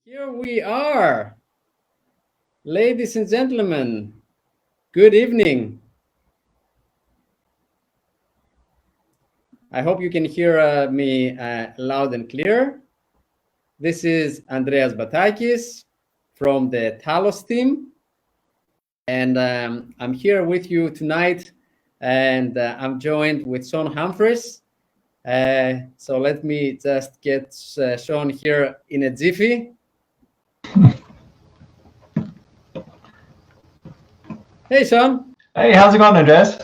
Here we are, ladies and gentlemen. Good evening. I hope you can hear me loud and clear. This is Andreas Batakis from the Talos team, and I'm here with you tonight, and I'm joined with Sean Humphreys. So let me just get Sean here in a jiffy. Hey, Sean. Hey, how's it going, Andres?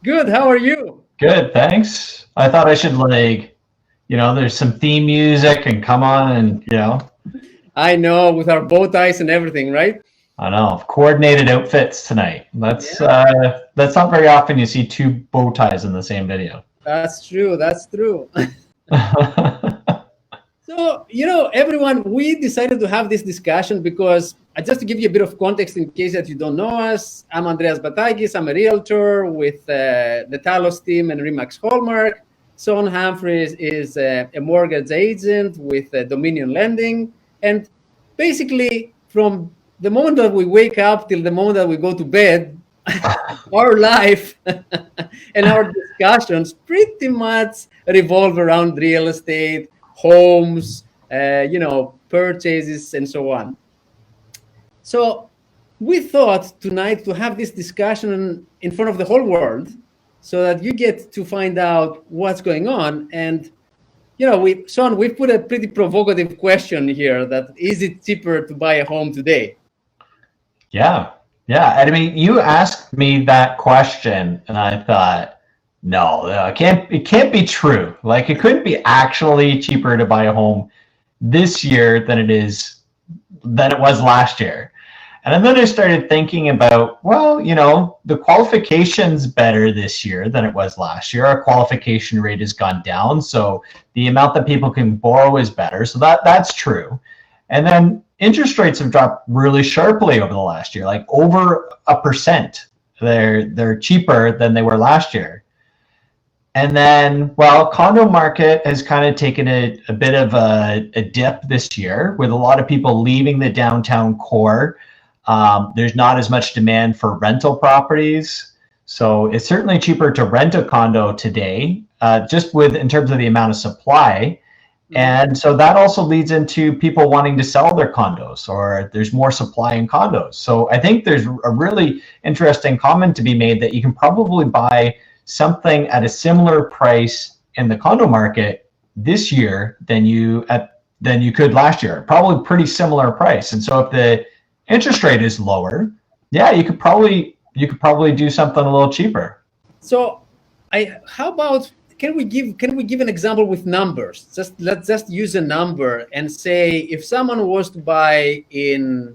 Good. How are you? Good, thanks. I thought I should there's some theme music and come on and. I know, with our bow ties and everything, right? I know, coordinated outfits tonight. That's not very often you see two bow ties in the same video. That's true. That's true. So, everyone, we decided to have this discussion because just to give you a bit of context in case that you don't know us, I'm Andreas Batakis. I'm a realtor with the Talos team and Remax Hallmark. Sean Humphreys is a mortgage agent with Dominion Lending. And basically, from the moment that we wake up till the moment that we go to bed, our life and our discussions pretty much revolve around real estate, homes, purchases, and so on. So we thought tonight to have this discussion in front of the whole world so that you get to find out what's going on. And, Sean, we put a pretty provocative question here that is it cheaper to buy a home today? Yeah. I mean, you asked me that question and I thought, no, it can't be true. Like, it couldn't be actually cheaper to buy a home this year than it was last year. And then I started thinking about, the qualification's better this year than it was last year. Our qualification rate has gone down, so the amount that people can borrow is better. So that's true. And then interest rates have dropped really sharply over the last year, like over 1%. They're cheaper than they were last year. And then, condo market has kind of taken a bit of a dip this year with a lot of people leaving the downtown core. There's not as much demand for rental properties. So it's certainly cheaper to rent a condo today, just in terms of the amount of supply. And so that also leads into people wanting to sell their condos, or there's more supply in condos. So I think there's a really interesting comment to be made that you can probably buy something at a similar price in the condo market this year than you could last year. Probably pretty similar price. And so if the interest rate is lower, you could probably do something a little cheaper. So how about can we give an example with numbers? Let's just use a number and say if someone was to buy in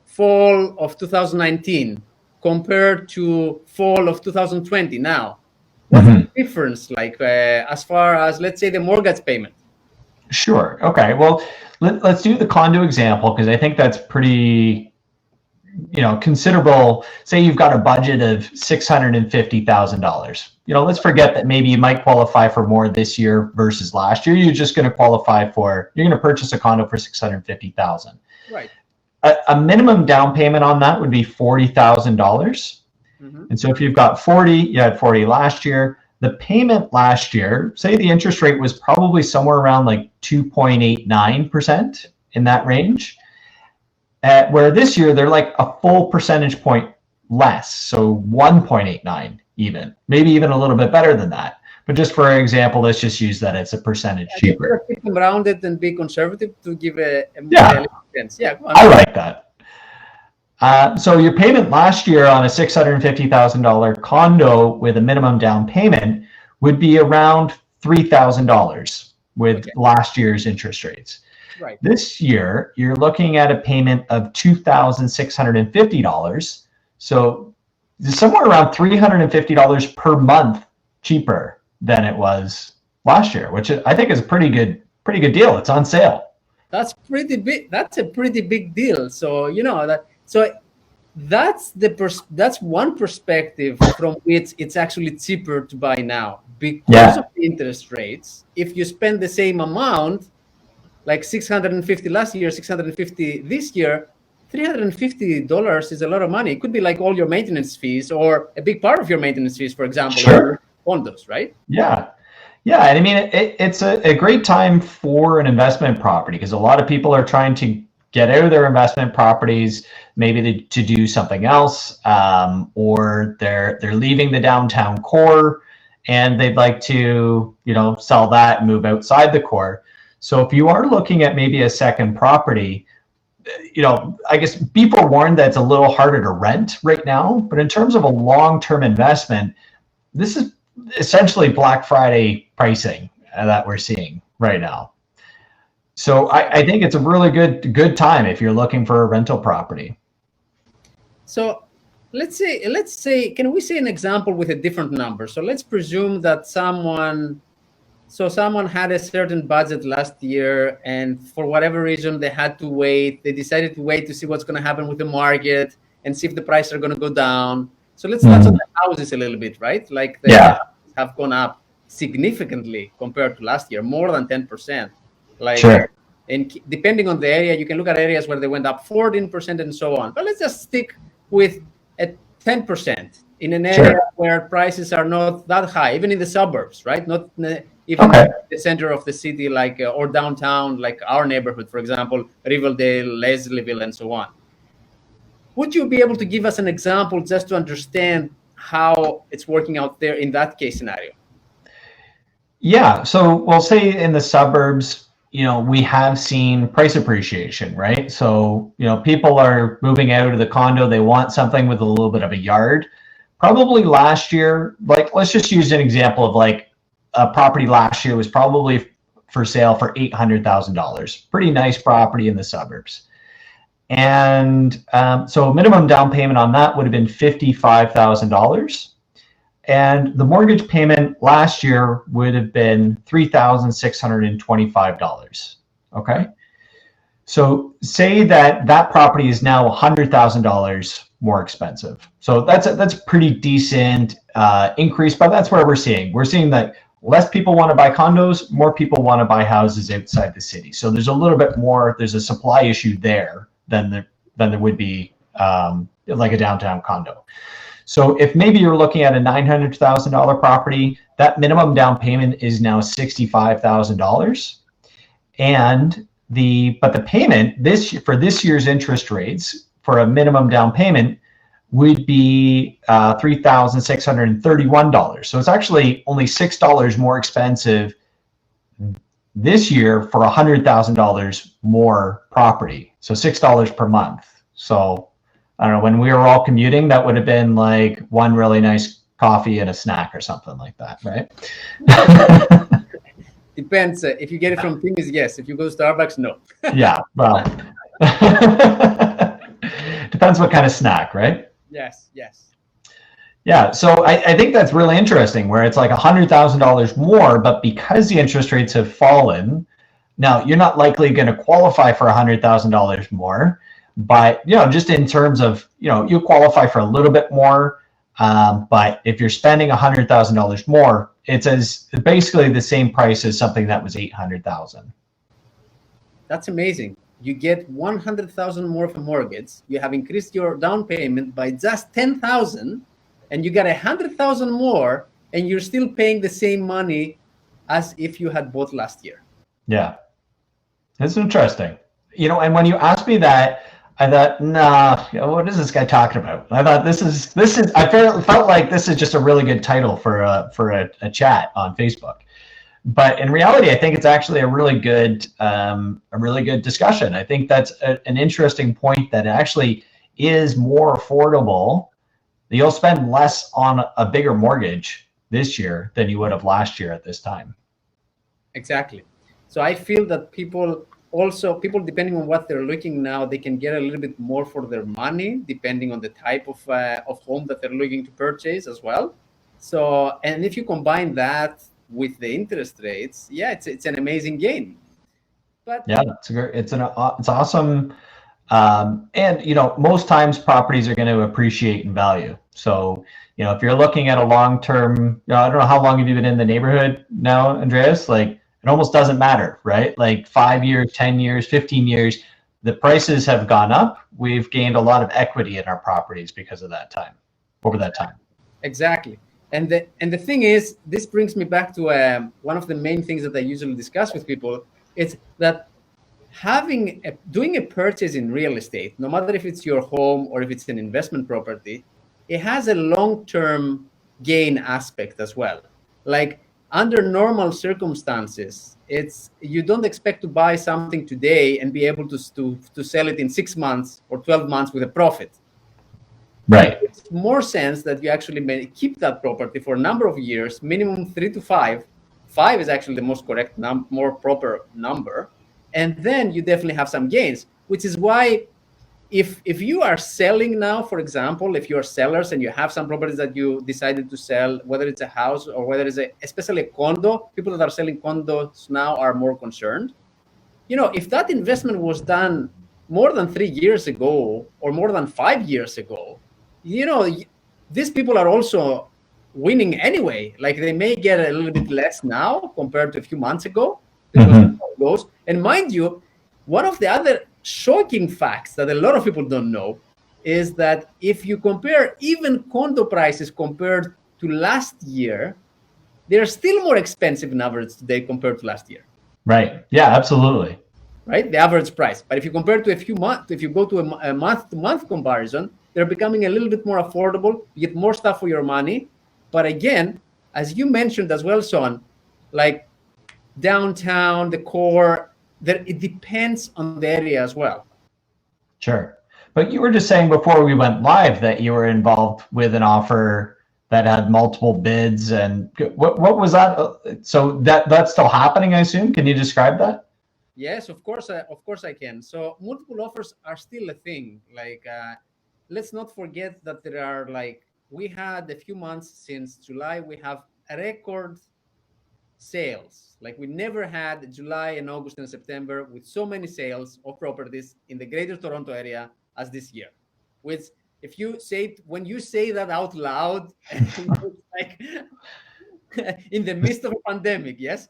fall of 2019 compared to fall of 2020 now, what's the difference like as far as, let's say, the mortgage payment? Sure. Okay. Well, let's do the condo example because I think that's pretty, considerable. Say you've got a budget of $650,000. Let's forget that maybe you might qualify for more this year versus last year. You're just going to you're going to purchase a condo for $650,000. Right. A minimum down payment on that would be $40,000. And so if you've got 40, you had 40 last year. The payment last year, say the interest rate was probably somewhere around like 2.89% in that range. Where this year they're like a full percentage point less, so 1.89 even, maybe even a little bit better than that. But just for example, let's just use that it's a percentage cheaper. Keep them rounded and be conservative to give a sense. Yeah, I like that. So your payment last year on a $650,000 condo with a minimum down payment would be around $3,000 with last year's interest rates. Right. This year, you're looking at a payment of $2,650. So somewhere around $350 per month cheaper than it was last year, which I think is a pretty good deal. It's on sale. That's pretty big. That's a pretty big deal. So that's one perspective from which it's actually cheaper to buy now because of the interest rates. If you spend the same amount, like $650 last year, $650 this year, $350 is a lot of money. It could be like all your maintenance fees or a big part of your maintenance fees, for example, Sure. condos, right? Yeah. Yeah. And I mean, it's a great time for an investment property because a lot of people are trying to get out of their investment properties, maybe to do something else, or they're leaving the downtown core and they'd like to, sell that and move outside the core. So if you are looking at maybe a second property, I guess be forewarned that it's a little harder to rent right now. But in terms of a long-term investment, this is essentially Black Friday pricing that we're seeing right now. So I think it's a really good time if you're looking for a rental property. So let's say, can we say an example with a different number? So let's presume that someone had a certain budget last year, and for whatever reason, they had to wait. They decided to wait to see what's going to happen with the market and see if the prices are going to go down. So let's touch on the houses a little bit, right? Like they have gone up significantly compared to last year, more than 10%. Like, sure. And depending on the area, you can look at areas where they went up 14% and so on. But let's just stick with a 10% in an area where prices are not that high, even in the suburbs, right? Not even the center of the city, like or downtown, like our neighborhood, for example, Riverdale, Leslieville, and so on. Would you be able to give us an example just to understand how it's working out there in that case scenario? Yeah. So we'll say in the suburbs, we have seen price appreciation, right? So, people are moving out of the condo. They want something with a little bit of a yard. Probably last year, like, let's just use an example of like a property last year was probably for sale for $800,000. Pretty nice property in the suburbs. And so minimum down payment on that would have been $55,000. And the mortgage payment last year would have been $3,625. Okay. So say that property is now $100,000 more expensive. So that's a pretty decent increase, but that's where we're seeing. We're seeing that less people want to buy condos, more people want to buy houses outside the city. So there's a little bit more, there's a supply issue there than there would be like a downtown condo. So if maybe you're looking at a $900,000 property, that minimum down payment is now $65,000. And but the payment for this year's interest rates for a minimum down payment would be $3,631. So it's actually only $6 more expensive this year for $100,000 more property. So $6 per month. So I don't know, when we were all commuting, that would have been like one really nice coffee and a snack or something like that, right? Depends. If you get it from Timmy's, yes. If you go to Starbucks, no. Yeah, well, depends what kind of snack, right? Yes. Yeah, so I think that's really interesting where it's like $100,000 more, but because the interest rates have fallen, now you're not likely going to qualify for $100,000 more. But, just in terms of, you qualify for a little bit more. But if you're spending $100,000 more, it's basically the same price as something that was $800,000. That's amazing. You get $100,000 more of a mortgage. You have increased your down payment by just $10,000, and you got $100,000 more, and you're still paying the same money as if you had bought last year. Yeah, it's interesting. And when you asked me that, I thought, nah, what is this guy talking about? I thought this is. I felt like this is just a really good title for a chat on Facebook. But in reality, I think it's actually a really good discussion. I think that's an interesting point that it actually is more affordable. You'll spend less on a bigger mortgage this year than you would have last year at this time. Exactly. So I feel that people depending on what they're looking now, they can get a little bit more for their money depending on the type of home that they're looking to purchase as well. So, and if you combine that with the interest rates, it's an amazing gain. But yeah, it's awesome. And most times properties are going to appreciate in value. So if you're looking at a long-term, I don't know, how long have you been in the neighborhood now, Andreas? Like it almost doesn't matter, right? Like 5 years, 10 years, 15 years, the prices have gone up. We've gained a lot of equity in our properties because of that time, over that time. Exactly. And the thing is, this brings me back to one of the main things that I usually discuss with people. It's that doing a purchase in real estate, no matter if it's your home or if it's an investment property, it has a long-term gain aspect as well. Like under normal circumstances, you don't expect to buy something today and be able to sell it in 6 months or 12 months with a profit. Right. It makes more sense that you actually may keep that property for a number of years, minimum 3 to 5. 5 is actually the most correct more proper number. And then you definitely have some gains, which is why if you are selling now, for example, if you're sellers and you have some properties that you decided to sell, whether it's a house or whether it's especially a condo, people that are selling condos now are more concerned. If that investment was done more than 3 years ago or more than 5 years ago, these people are also winning anyway. Like they may get a little bit less now compared to a few months ago. Goes. And mind you, one of the other shocking facts that a lot of people don't know is that if you compare even condo prices compared to last year, they're still more expensive in average today compared to last year. Right. Yeah, absolutely. Right. The average price. But if you compare to a few months, if you go to a month-to-month comparison, they're becoming a little bit more affordable. You get more stuff for your money. But again, as you mentioned as well, Sean, like downtown, the core, it depends on the area as well. Sure. But you were just saying before we went live that you were involved with an offer that had multiple bids, and what was that? So that's still happening, I assume. Can you describe that? Yes, of course I can. So multiple offers are still a thing. Like let's not forget that there are we had a few months since July, we have a record sales. Like we never had July and August and September with so many sales of properties in the Greater Toronto area as this year. Which, when you say that out loud, like in the midst of a pandemic, yes.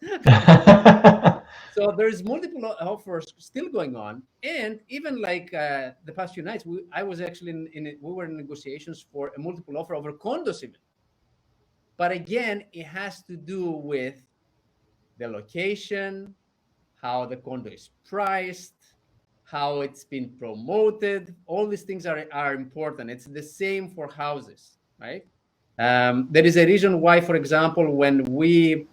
So there's multiple offers still going on, and even the past few nights, I was actually we were in negotiations for a multiple offer over condos even. But again, it has to do with the location, how the condo is priced, how it's been promoted. All these things are important. It's the same for houses, right? There is a reason why, for example, when we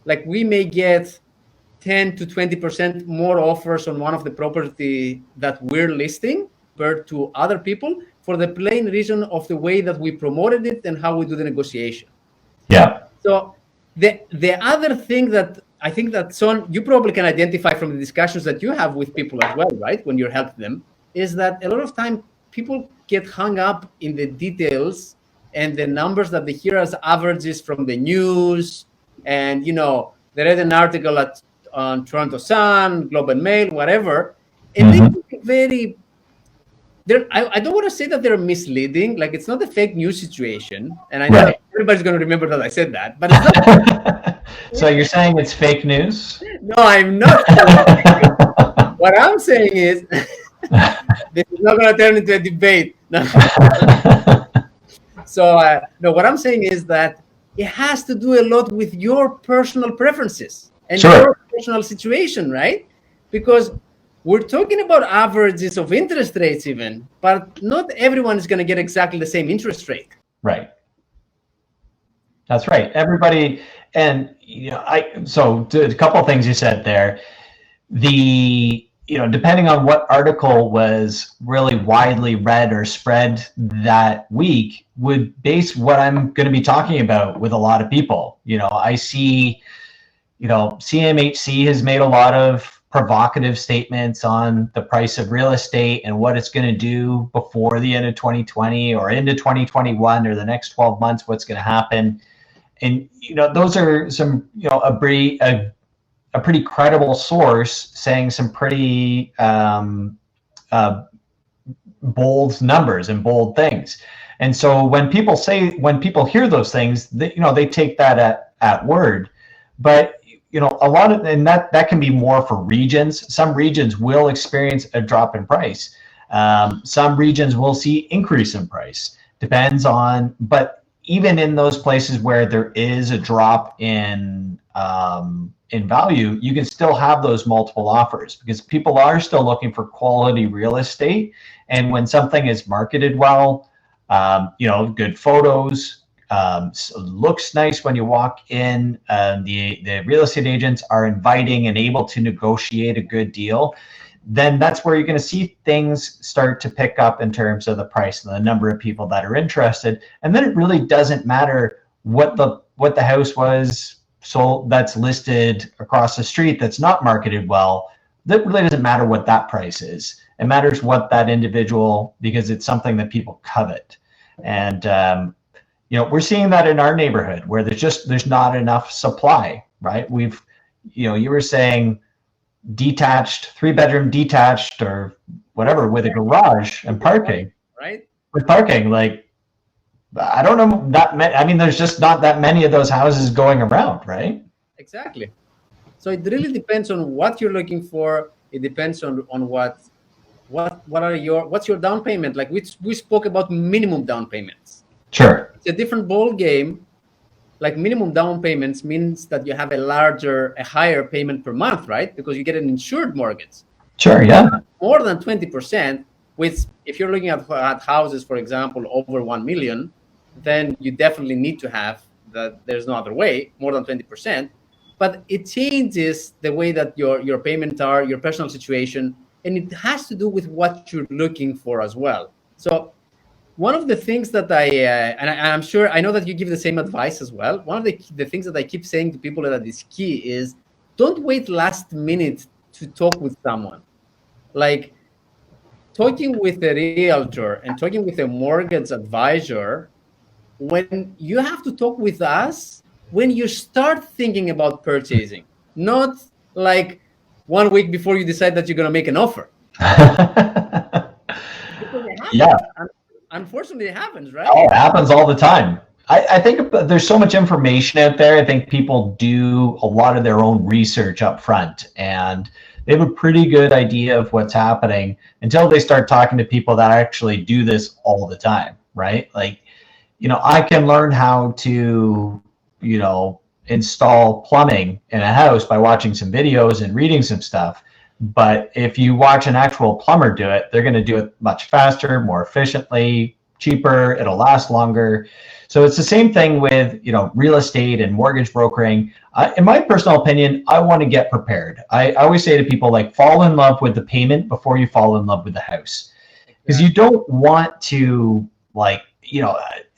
may get 10 to 20% more offers on one of the property that we're listing compared to other people, for the plain reason of the way that we promoted it and how we do the negotiation. Yeah. So the other thing that I think that, Son, you probably can identify from the discussions that you have with people as well, right, when you're helping them, is that a lot of time people get hung up in the details and the numbers that they hear as averages from the news. And, they read an article on Toronto Sun, Globe and Mail, whatever. And they can be I don't want to say that they're misleading. Like, it's not a fake news situation. And I know that everybody's going to remember that I said that, but it's not. So you're saying it's fake news? No, I'm not. What I'm saying is, this is not going to turn into a debate. So, no, what I'm saying is that it has to do a lot with your personal preferences and your personal situation, right? Because we're talking about averages of interest rates even, but not everyone is going to get exactly the same interest rate. Right. That's right. Everybody, and so a couple of things you said there. Depending on what article was really widely read or spread that week would base what I'm going to be talking about with a lot of people. I see, CMHC has made a lot of provocative statements on the price of real estate and what it's going to do before the end of 2020 or into 2021 or the next 12 months, what's going to happen. And, those are some, a pretty credible source saying some pretty bold numbers and bold things. And so when people hear those things, they take that at word. But a lot of, and that can be more for regions. Some regions will experience a drop in price. Some regions will see increase in price. Depends on, but even in those places where there is a drop in value, you can still have those multiple offers because people are still looking for quality real estate. And when something is marketed well, good photos, looks nice when you walk in, the real estate agents are inviting and able to negotiate a good deal, then that's where you're going to see things start to pick up in terms of the price and the number of people that are interested. And then it really doesn't matter what the house was sold that's listed across the street that's not marketed well. That really doesn't matter what that price is. It matters what that individual, because it's something that people covet. And we're seeing that in our neighborhood where there's not enough supply, right? You were saying detached, 3-bedroom detached or whatever with a garage and parking, right? With parking, like, I don't know that many. I mean, there's just not that many of those houses going around, right? Exactly. So it really depends on what you're looking for. It depends on what's your down payment. Like we spoke about minimum down payments. Sure. It's a different ball game. Like minimum down payments means that you have a higher payment per month, right? Because you get an insured mortgage. Sure, yeah. More than 20%, which if you're looking at houses, for example, over 1 million, then you definitely need to have that. There's no other way, more than 20%. But it changes the way that your payments are, your personal situation, and it has to do with what you're looking for as well. So one of the things that I'm sure, I know that you give the same advice as well. One of the things that I keep saying to people that is key is don't wait last minute to talk with someone. Like talking with a realtor and talking with a mortgage advisor, when you have to talk with us, when you start thinking about purchasing, not like 1 week before you decide that you're going to make an offer. Yeah. Unfortunately, it happens, right? Oh, it happens all the time. I think there's so much information out there. I think people do a lot of their own research up front, and they have a pretty good idea of what's happening until they start talking to people that actually do this all the time, right? Like, I can learn how to, install plumbing in a house by watching some videos and reading some stuff. But if you watch an actual plumber do it, they're going to do it much faster, more efficiently, cheaper, it'll last longer. So it's the same thing with, real estate and mortgage brokering. In my personal opinion, I want to get prepared. I always say to people, like, fall in love with the payment before you fall in love with the house. Because you don't want to, like,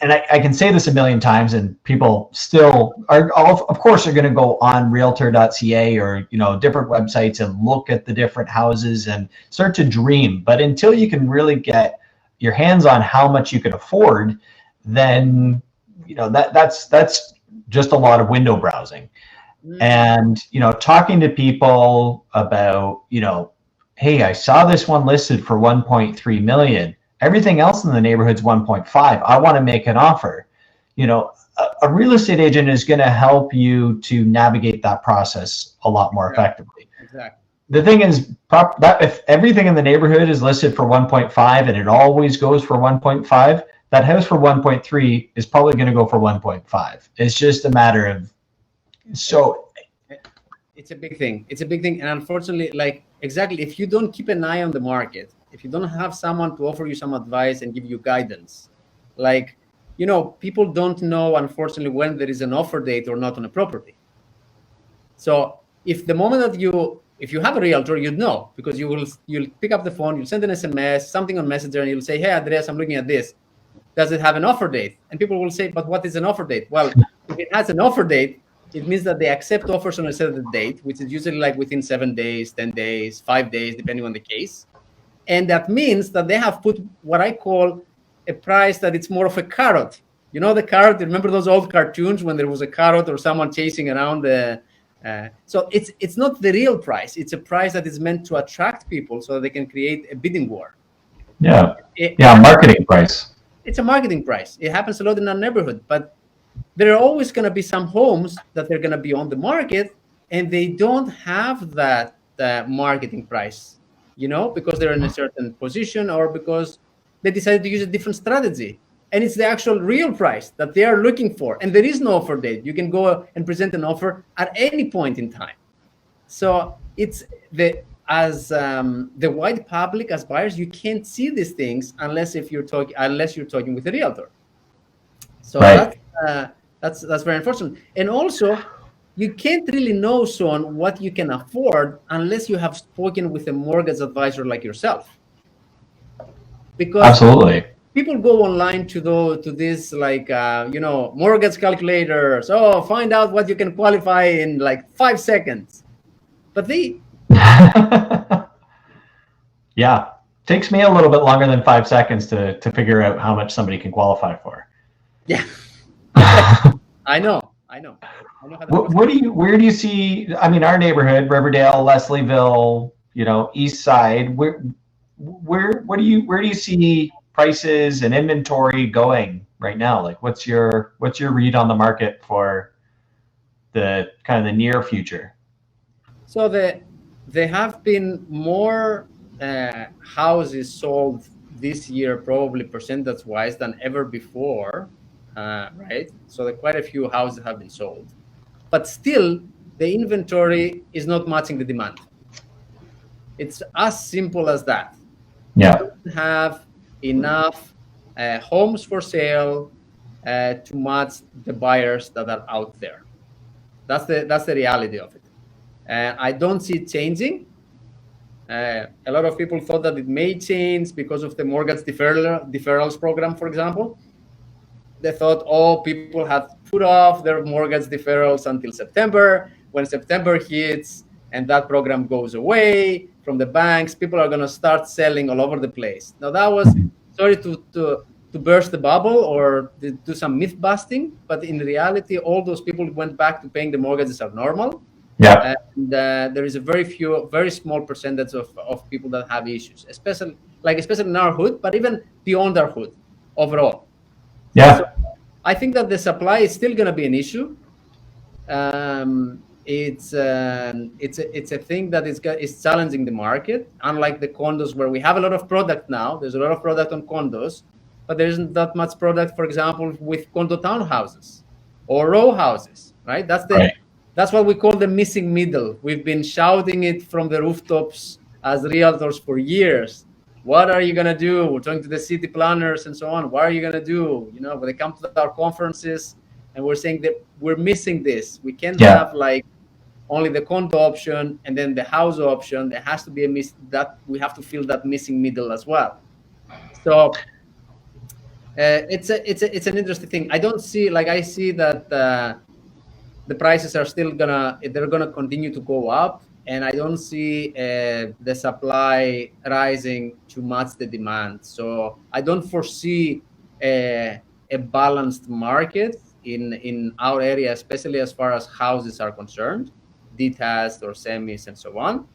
and I can say this a million times and people still are, of course, are going to go on realtor.ca or, different websites and look at the different houses and start to dream. But until you can really get your hands on how much you can afford, then, that's just a lot of window browsing. And, talking to people about, hey, I saw this one listed for 1.3 million. Everything else in the neighborhood's 1.5. I want to make an offer. A real estate agent is going to help you to navigate that process a lot more effectively. Exactly. The thing is, that if everything in the neighborhood is listed for 1.5 and it always goes for 1.5, that house for 1.3 is probably going to go for 1.5. It's just a matter of, so. It's a big thing. And unfortunately, like, exactly, if you don't keep an eye on the market, if you don't have someone to offer you some advice and give you guidance, like, people don't know, unfortunately, when there is an offer date or not on a property. So if the moment that if you have a realtor, you'd know, because you'll pick up the phone, you'll send an SMS, something on Messenger, and you'll say, hey, Andreas, I'm looking at this. Does it have an offer date? And people will say, but what is an offer date? Well, if it has an offer date, it means that they accept offers on a certain date, which is usually like within 7 days, 10 days, 5 days, depending on the case. And that means that they have put what I call a price that it's more of a carrot. The carrot, remember those old cartoons when there was a carrot or someone chasing around the... So it's not the real price. It's a price that is meant to attract people so that they can create a bidding war. Yeah, marketing price. It's a marketing price. It happens a lot in our neighborhood, but there are always going to be some homes that they're going to be on the market, and they don't have that marketing price, because they're in a certain position or because they decided to use a different strategy. And it's the actual real price that they are looking for. And there is no offer date. You can go and present an offer at any point in time. So it's the wide public, as buyers, you can't see these things unless you're talking with a realtor. So right. that's very unfortunate. And also, you can't really know, Sean, what you can afford unless you have spoken with a mortgage advisor like yourself. Because Absolutely. people go online to this mortgage calculators. Oh, find out what you can qualify in like 5 seconds. But yeah, takes me a little bit longer than 5 seconds to figure out how much somebody can qualify for. Yeah, I know. Where do you see? I mean, our neighborhood, Riverdale, Leslieville, East Side. Where do you see prices and inventory going right now? Like, what's your read on the market for the kind of the near future? So there have been more houses sold this year, probably percentage wise, than ever before, right? So quite a few houses have been sold, but still the inventory is not matching the demand. It's as simple as that. Yeah. You don't have enough homes for sale to match the buyers that are out there. That's the reality of it. I don't see it changing. A lot of people thought that it may change because of the mortgage deferrals program, for example. They thought, people have put off their mortgage deferrals until September. When September hits and that program goes away from the banks, people are going to start selling all over the place. Now, that was, sorry to burst the bubble or do some myth busting, but in reality, all those people went back to paying the mortgages as normal. Yeah. And there is a very small percentage of people that have issues, especially in our hood, but even beyond our hood overall. Yeah. So I think that the supply is still going to be an issue. It's a thing that is challenging the market. Unlike the condos, where we have a lot of product now, there's a lot of product on condos, but there isn't that much product, for example, with condo townhouses or row houses, right? That's what we call the missing middle. We've been shouting it from the rooftops as realtors for years. What are you going to do? We're talking to the city planners and so on. What are you going to do? When they come to our conferences and we're saying that we're missing this. We can't have like only the condo option and then the house option. There has to be that we have to fill that missing middle as well. So it's an interesting thing. I see that the prices are still they're gonna continue to go up, and I don't see the supply rising to match the demand. So I don't foresee a balanced market in our area, especially as far as houses are concerned, detached or semis and so on.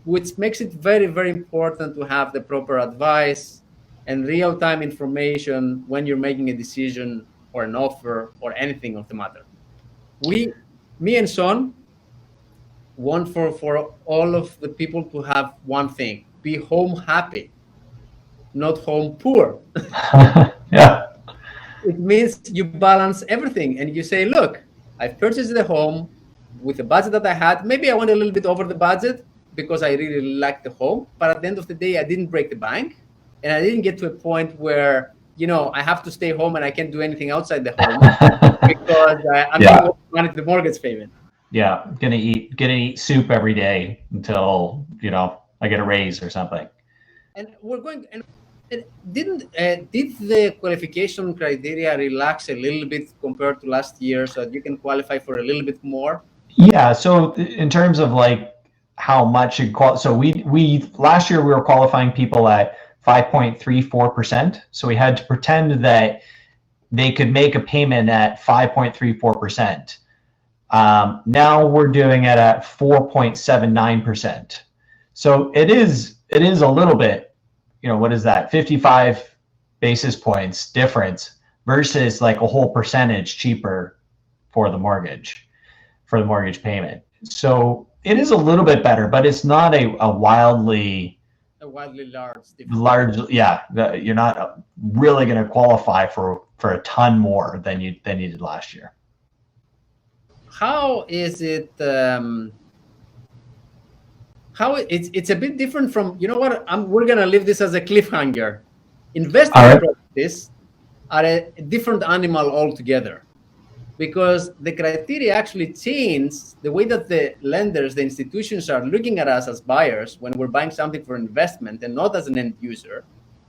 Which makes it very, very important to have the proper advice and real-time information when you're making a decision or an offer or anything of the matter. Me and Sean want for all of the people to have one thing: be home happy, not home poor. Yeah. It means you balance everything and you say, look, I've purchased the home with the budget that I had. Maybe I went a little bit over the budget because I really liked the home, but at the end of the day, I didn't break the bank and I didn't get to a point where I have to stay home and I can't do anything outside the home because I'm going to manage the mortgage payment. Yeah, gonna eat soup every day until I get a raise or something. And we're going. And did the qualification criteria relax a little bit compared to last year, so that you can qualify for a little bit more? Yeah. So in terms of like how much it so we last year we were qualifying people at 5.34%. So we had to pretend that they could make a payment at 5.34%. Now we're doing it at 4.79%. So it is a little bit, what is that? 55 basis points difference versus like a whole percentage cheaper for the mortgage. for the mortgage payment. So it is a little bit better, but it's not a wildly large difference. You're not really going to qualify for a ton more than you did last year. How is it? It's a bit different from, you know what? We're gonna leave this as a cliffhanger. Investment properties are a different animal altogether, because the criteria actually change the way that the lenders, the institutions, are looking at us as buyers when we're buying something for investment and not as an end user.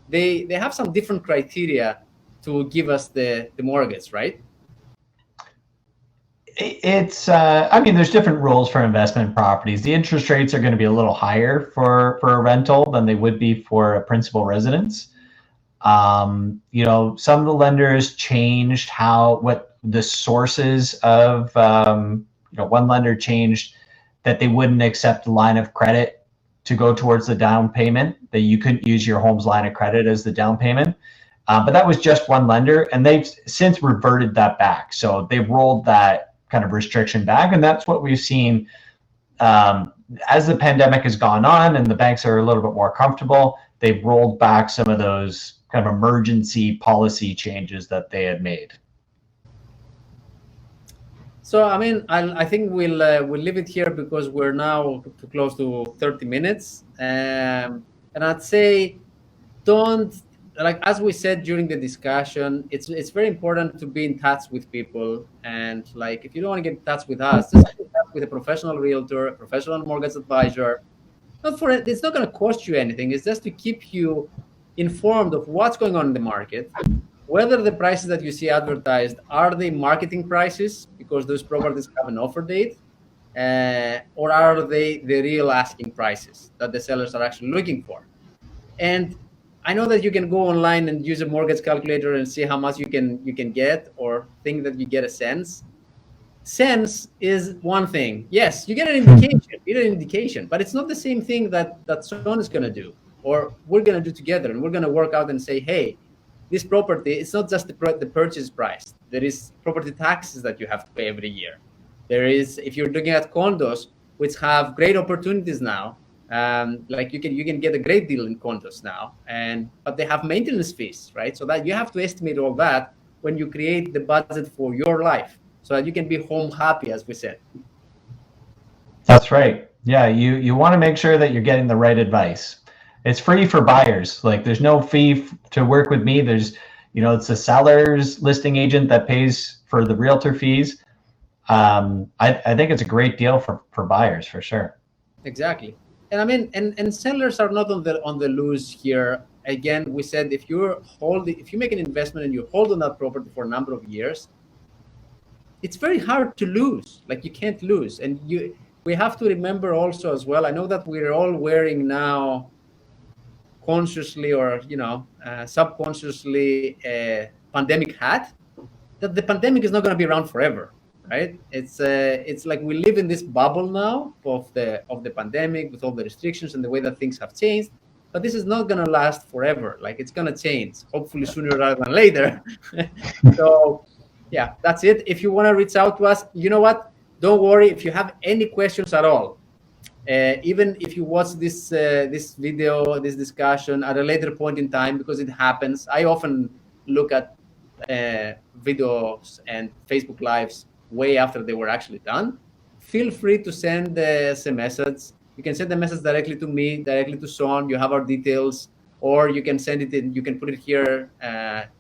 They have some different criteria to give us the mortgage, right? It's there's different rules for investment properties. The interest rates are going to be a little higher for a rental than they would be for a principal residence. Some of the lenders changed what the sources of, one lender changed that they wouldn't accept a line of credit to go towards the down payment, that you couldn't use your home's line of credit as the down payment. But that was just one lender, and they've since reverted that back. So they've rolled that kind of restriction back, and that's what we've seen as the pandemic has gone on and the banks are a little bit more comfortable. They've rolled back some of those kind of emergency policy changes that they had made. So I think we'll leave it here because we're now too close to 30 minutes, and I'd say as we said during the discussion, it's very important to be in touch with people. And if you don't want to get in touch with us, just get in touch with a professional realtor, a professional mortgage advisor. It's not going to cost you anything. It's just to keep you informed of what's going on in the market, whether the prices that you see advertised are they marketing prices because those properties have an offer date, or are they the real asking prices that the sellers are actually looking for. And I know that you can go online and use a mortgage calculator and see how much you can get, or think that you get a sense. Sense is one thing. Yes, you get an indication, but it's not the same thing that Sean is going to do, or we're going to do together, and we're going to work out and say, hey, this property, it's not just the purchase price. There is property taxes that you have to pay every year. There is, if you're looking at condos, which have great opportunities now, you can get a great deal in condos now, but they have maintenance fees, right? So that you have to estimate all that when you create the budget for your life, so that you can be home happy, as we said. That's right. Yeah, you want to make sure that you're getting the right advice. It's free for buyers. There's no fee to work with me. There's, it's the seller's listing agent that pays for the realtor fees. I think it's a great deal for buyers, for sure. Exactly. And and sellers are not on the loose here. Again, we said if you make an investment and you hold on that property for a number of years, it's very hard to lose. You can't lose. And we have to remember also as well, I know that we're all wearing now consciously or subconsciously a pandemic hat, that the pandemic is not going to be around forever. Right? It's like we live in this bubble now of the pandemic, with all the restrictions and the way that things have changed. But this is not going to last forever. It's going to change, hopefully sooner rather than later. So, yeah, that's it. If you want to reach out to us, you know what? Don't worry. If you have any questions at all, even if you watch this video, this discussion at a later point in time, because it happens. I often look at videos and Facebook Lives way after they were actually done. Feel free to send us a message. You can send the message directly to me, directly to Sean. You have our details, or you can send it in. You can put it here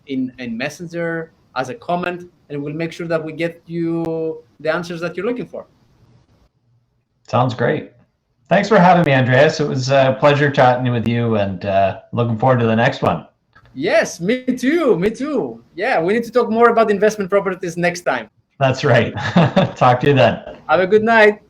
in Messenger as a comment, and we'll make sure that we get you the answers that you're looking for. Sounds great. Thanks for having me, Andreas. It was a pleasure chatting with you, and looking forward to the next one. Yes, me too. Yeah, we need to talk more about investment properties next time. That's right. Talk to you then. Have a good night.